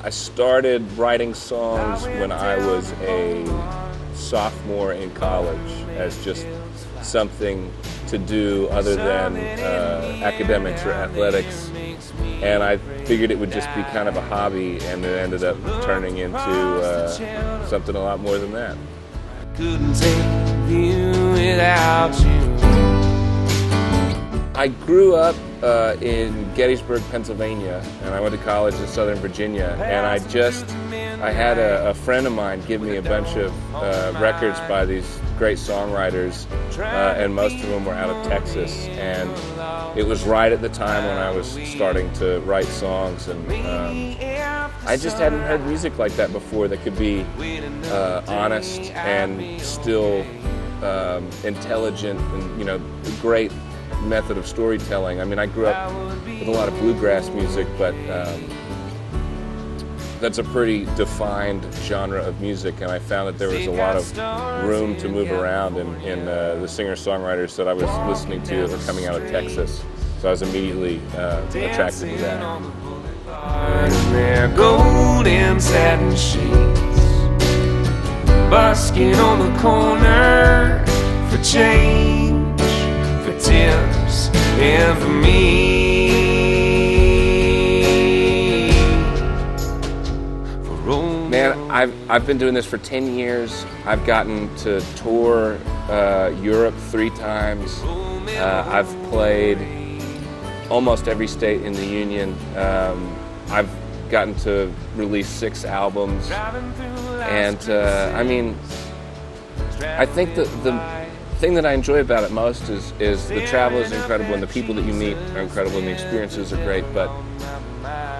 I started writing songs when I was a sophomore in college as just something to do other than academics or athletics, and I figured it would just be kind of a hobby, and it ended up turning into something a lot more than that. Couldn't take you without you. I grew up in Gettysburg, Pennsylvania, and I went to college in Southern Virginia, and I had a friend of mine give me a bunch of records by these great songwriters, and most of them were out of Texas, and it was right at the time when I was starting to write songs, and I just hadn't heard music like that before that could be honest and still intelligent and, great method of storytelling. I mean, I grew up with a lot of bluegrass music, but that's a pretty defined genre of music, and I found that there was a lot of room to move around in the singer-songwriters that I was listening to that were coming out of Texas. So I was immediately attracted to that. In their golden satin sheets, busking on the corner for change, for tips, and for me. Man, I've been doing this for 10 years. I've gotten to tour Europe 3 times. I've played almost every state in the Union. I've gotten to release 6 albums. And I mean, I think the thing that I enjoy about it most is the travel is incredible, and the people that you meet are incredible, and the experiences are great, but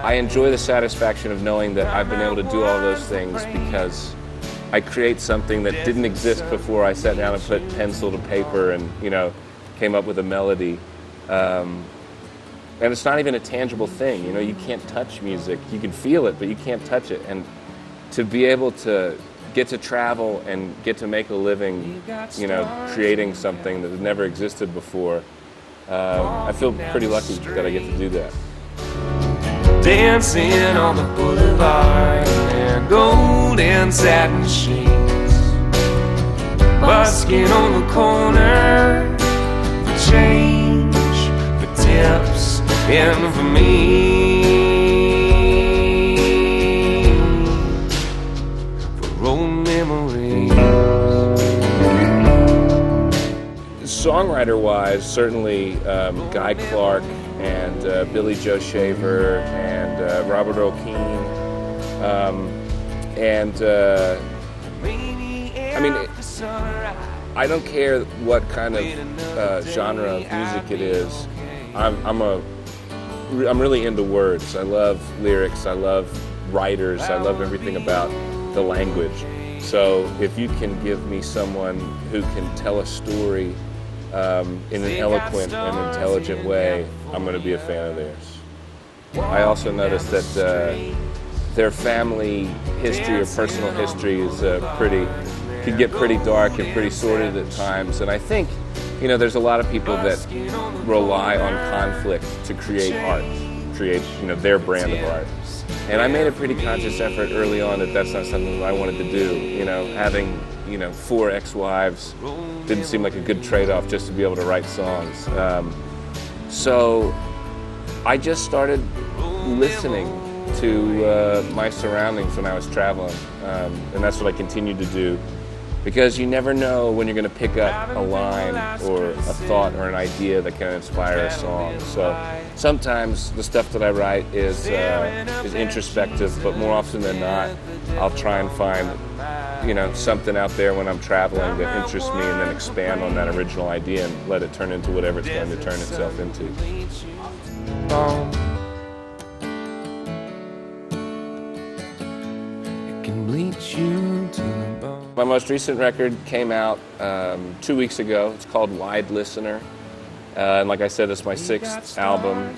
I enjoy the satisfaction of knowing that I've been able to do all those things because I create something that didn't exist before I sat down and put pencil to paper and, came up with a melody. And it's not even a tangible thing, you can't touch music. You can feel it, but you can't touch it. And to be able to get to travel and get to make a living, creating something that had never existed before, I feel pretty lucky that I get to do that. Dancing on the boulevard in their golden satin sheets, busking on the corner for change, for tips, and for me, for old memories. Songwriter-wise, certainly Guy Clark and Billy Joe Shaver and Robert Earl Keen, I mean, I don't care what kind of genre of music it is. I'm really into words. I love lyrics. I love writers. I love everything about the language. So if you can give me someone who can tell a story in an eloquent and intelligent way, I'm going to be a fan of theirs. I also noticed that their family history or personal history is can get pretty dark and pretty sordid at times, and I think there's a lot of people that rely on conflict to create art, their brand of art. And I made a pretty conscious effort early on that that's not something that I wanted to do. Having 4 ex-wives didn't seem like a good trade-off just to be able to write songs. So I just started listening to my surroundings when I was traveling, and that's what I continued to do, because you never know when you're going to pick up a line or a thought or an idea that can inspire a song. So sometimes the stuff that I write is introspective, but more often than not, I'll try and find something out there when I'm traveling that interests me, and then expand on that original idea and let it turn into whatever it's going to turn itself into. My most recent record came out 2 weeks ago. It's called Wide Listener. And like I said, it's my 6th album,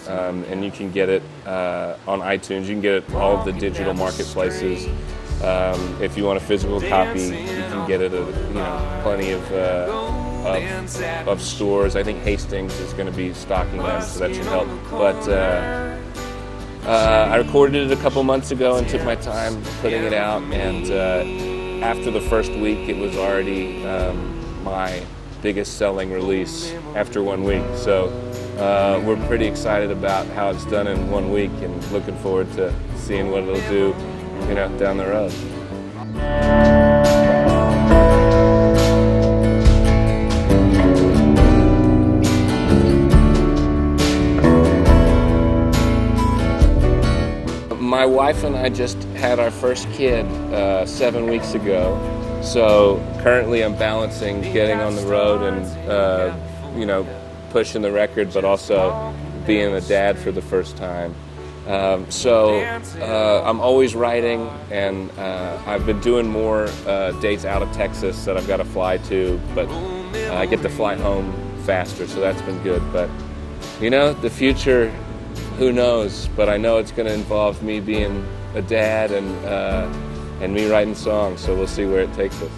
and you can get it on iTunes. You can get it all of the digital marketplaces. If you want a physical copy, you can get it at plenty of stores. I think Hastings is going to be stocking them, so that should help. But I recorded it a couple months ago and took my time putting it out, and after the first week it was already my biggest selling release after 1 week. So we're pretty excited about how it's done in 1 week and looking forward to seeing what it'll do, you know, down the road. My wife and I just had our first kid 7 weeks ago, so currently I'm balancing getting on the road and you know, pushing the record, but also being a dad for the first time. So I'm always writing, and I've been doing more dates out of Texas that I've got to fly to, but I get to fly home faster, so that's been good. But you know, the future, who knows? But I know it's going to involve me being a dad and me writing songs, so we'll see where it takes us.